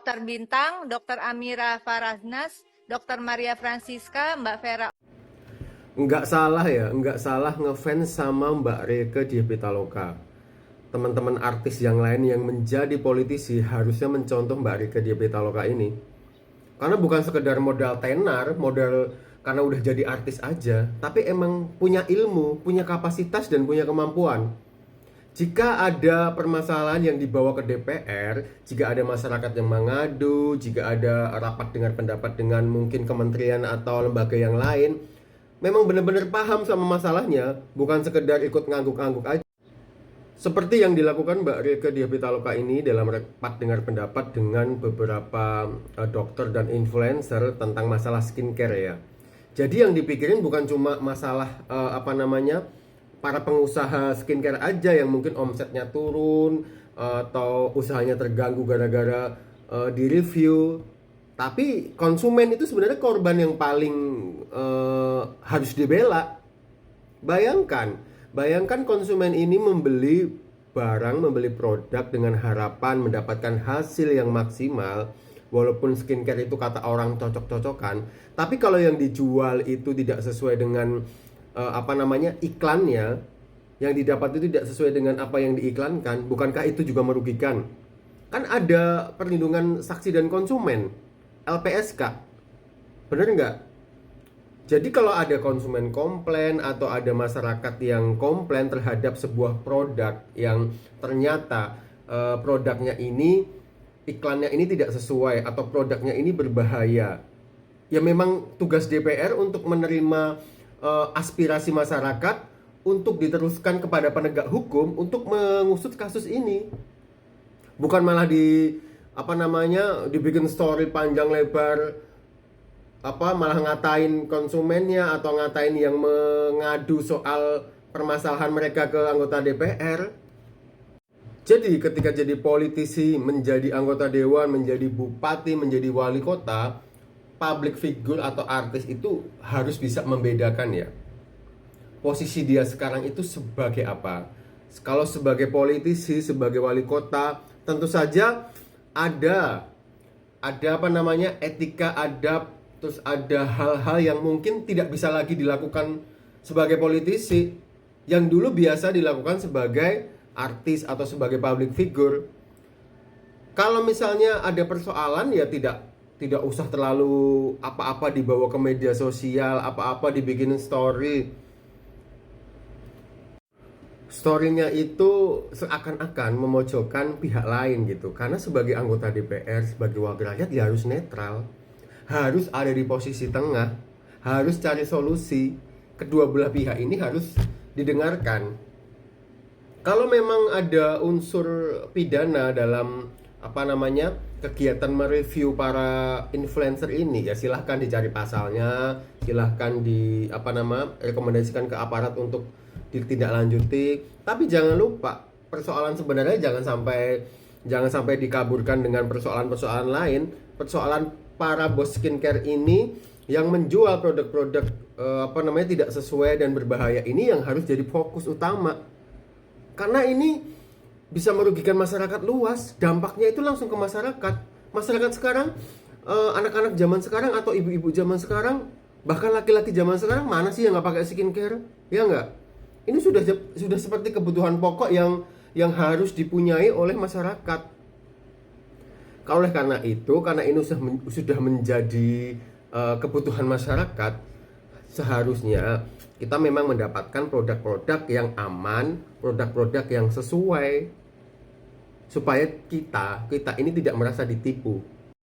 Dokter Bintang, Dokter Amira Faraznas, Dokter Maria Francisca, Mbak Vera. Nggak salah ya, nggak salah ngefans sama Mbak Rieke Diah Pitaloka. Teman-teman artis yang lain yang menjadi politisi harusnya mencontoh Mbak Rieke Diah Pitaloka ini. Karena bukan sekedar modal tenar, modal karena udah jadi artis aja, tapi emang punya ilmu, punya kapasitas dan punya kemampuan. Jika ada permasalahan yang dibawa ke DPR, jika ada masyarakat yang mengadu, jika ada rapat dengar pendapat dengan mungkin kementerian atau lembaga yang lain, memang benar-benar paham sama masalahnya, bukan sekedar ikut ngangguk-ngangguk aja. Seperti yang dilakukan Mbak Rieke Diah Pitaloka ini dalam rapat dengar pendapat dengan beberapa dokter dan influencer tentang masalah skincare ya. Jadi yang dipikirin bukan cuma masalah para pengusaha skincare aja yang mungkin omsetnya turun atau usahanya terganggu gara-gara di review, tapi konsumen itu sebenarnya korban yang paling harus dibela. Bayangkan konsumen ini membeli barang, membeli produk dengan harapan mendapatkan hasil yang maksimal. Walaupun skincare itu kata orang cocok-cocokan, tapi kalau yang dijual itu tidak sesuai dengan iklannya, yang didapat itu tidak sesuai dengan apa yang diiklankan, bukankah itu juga merugikan? Kan ada perlindungan saksi dan konsumen, LPSK, bener nggak? Jadi kalau ada konsumen komplain atau ada masyarakat yang komplain terhadap sebuah produk yang ternyata produknya ini, iklannya ini tidak sesuai atau produknya ini berbahaya, ya memang tugas DPR untuk menerima aspirasi masyarakat untuk diteruskan kepada penegak hukum untuk mengusut kasus ini. Bukan malah dibikin story panjang lebar, malah ngatain konsumennya atau ngatain yang mengadu soal permasalahan mereka ke anggota DPR. Jadi ketika jadi politisi, menjadi anggota dewan, menjadi bupati, menjadi wali kota, public figure atau artis itu harus bisa membedakan ya. Posisi dia sekarang itu sebagai apa? Kalau sebagai politisi, sebagai wali kota, tentu saja ada etika, adab, terus ada hal-hal yang mungkin tidak bisa lagi dilakukan sebagai politisi yang dulu biasa dilakukan sebagai artis atau sebagai public figure. Kalau misalnya ada persoalan ya tidak usah terlalu apa-apa dibawa ke media sosial, apa-apa dibikin story. Story-nya itu seakan-akan memojokkan pihak lain gitu. Karena sebagai anggota DPR, sebagai wakil rakyat ya harus netral. Harus ada di posisi tengah, harus cari solusi. Kedua belah pihak ini harus didengarkan. Kalau memang ada unsur pidana dalam kegiatan mereview para influencer ini, ya silahkan dicari pasalnya, silahkan rekomendasikan ke aparat untuk ditindaklanjuti. Tapi jangan lupa, persoalan sebenarnya jangan sampai dikaburkan dengan persoalan-persoalan lain. Persoalan para bos skincare ini yang menjual produk-produk tidak sesuai dan berbahaya ini yang harus jadi fokus utama. Karena ini bisa merugikan masyarakat luas, dampaknya itu langsung ke masyarakat. Masyarakat sekarang, anak-anak zaman sekarang atau ibu-ibu zaman sekarang, bahkan laki-laki zaman sekarang, mana sih yang nggak pakai skincare? Ya nggak? Ini sudah seperti kebutuhan pokok yang harus dipunyai oleh masyarakat. Oleh karena itu, karena ini sudah menjadi kebutuhan masyarakat, seharusnya kita memang mendapatkan produk-produk yang aman, produk-produk yang sesuai, supaya kita ini tidak merasa ditipu.